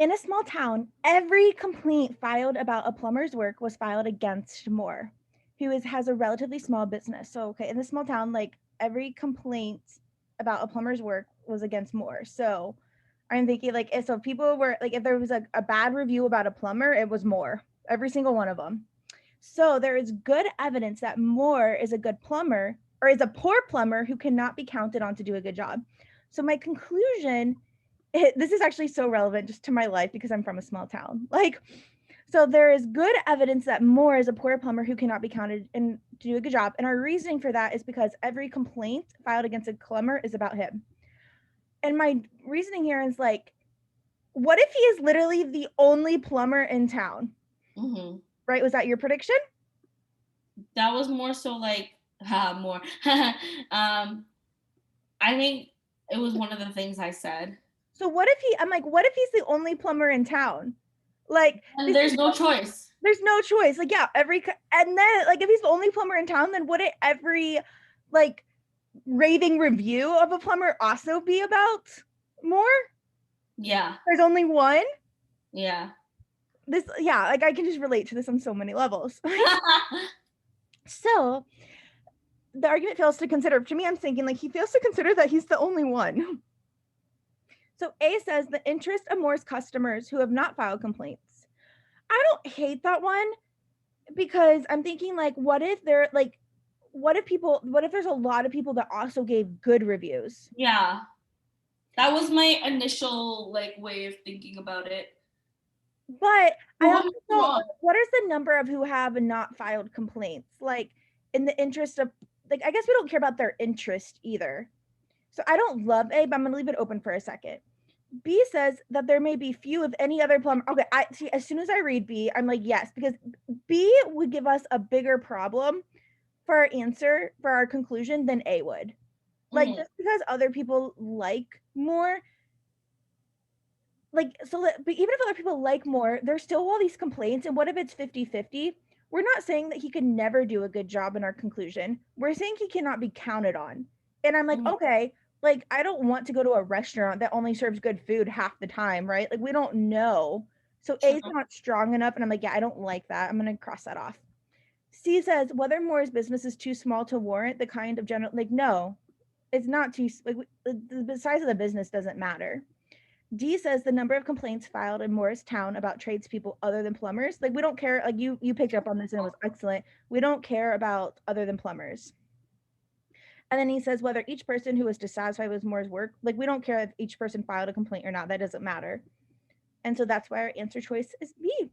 In a small town, every complaint filed about a plumber's work was filed against Moore, who has a relatively small business. So, okay, in this small town, like every complaint about a plumber's work was against Moore. So I'm thinking like, if so people were like, if there was a bad review about a plumber, it was Moore, every single one of them. So there is good evidence that Moore is a good plumber or is a poor plumber who cannot be counted on to do a good job. So my conclusion, this is actually so relevant just to my life because I'm from a small town. Like, so there is good evidence that Moore is a poor plumber who cannot be counted and to do a good job. And our reasoning for that is because every complaint filed against a plumber is about him. And my reasoning here is like, what if he is literally the only plumber in town? Mm-hmm. Right? Was that your prediction? That was more so like more. I think it was one of the things I said. So what if I'm like, what if he's the only plumber in town? Like, And there's no choice. There's no choice. Like, yeah, and then like if he's the only plumber in town, then wouldn't every like raving review of a plumber also be about Moore? Yeah. There's only one. Yeah. This, yeah, like I can just relate to this on so many levels. So the argument fails to consider, to me, I'm thinking like he fails to consider that he's the only one. So A says the interest of Moore's customers who have not filed complaints. I don't hate that one because I'm thinking like, what if they're like, what if there's a lot of people that also gave good reviews? Yeah. That was my initial like way of thinking about it. But I also don't, wrong? what is the number of who have not filed complaints? Like in the interest of, like, I guess we don't care about their interest either. So I don't love A, but I'm gonna leave it open for a second. B says that there may be few of any other plumber. Okay, I see. As soon as I read B, I'm like, yes, because B would give us a bigger problem for our answer, for our conclusion, than A would. Like, just because other people like Moore, like, so that, but even if other people like Moore, there's still all these complaints. And what if it's 50-50? We're not saying that he could never do a good job in our conclusion. We're saying he cannot be counted on. And I'm like, okay, like, I don't want to go to a restaurant that only serves good food half the time, right? Like, we don't know. So A is not strong enough. And I'm like, yeah, I don't like that. I'm going to cross that off. C says whether Moore's business is too small to warrant the kind of general, like, no, it's not too, like, the size of the business doesn't matter. D says the number of complaints filed in Morristown about tradespeople other than plumbers. Like, we don't care. Like, you picked up on this and it was excellent. We don't care about other than plumbers. And then he says whether each person who was dissatisfied with Moore's work, like, we don't care if each person filed a complaint or not. That doesn't matter. And so that's why our answer choice is B.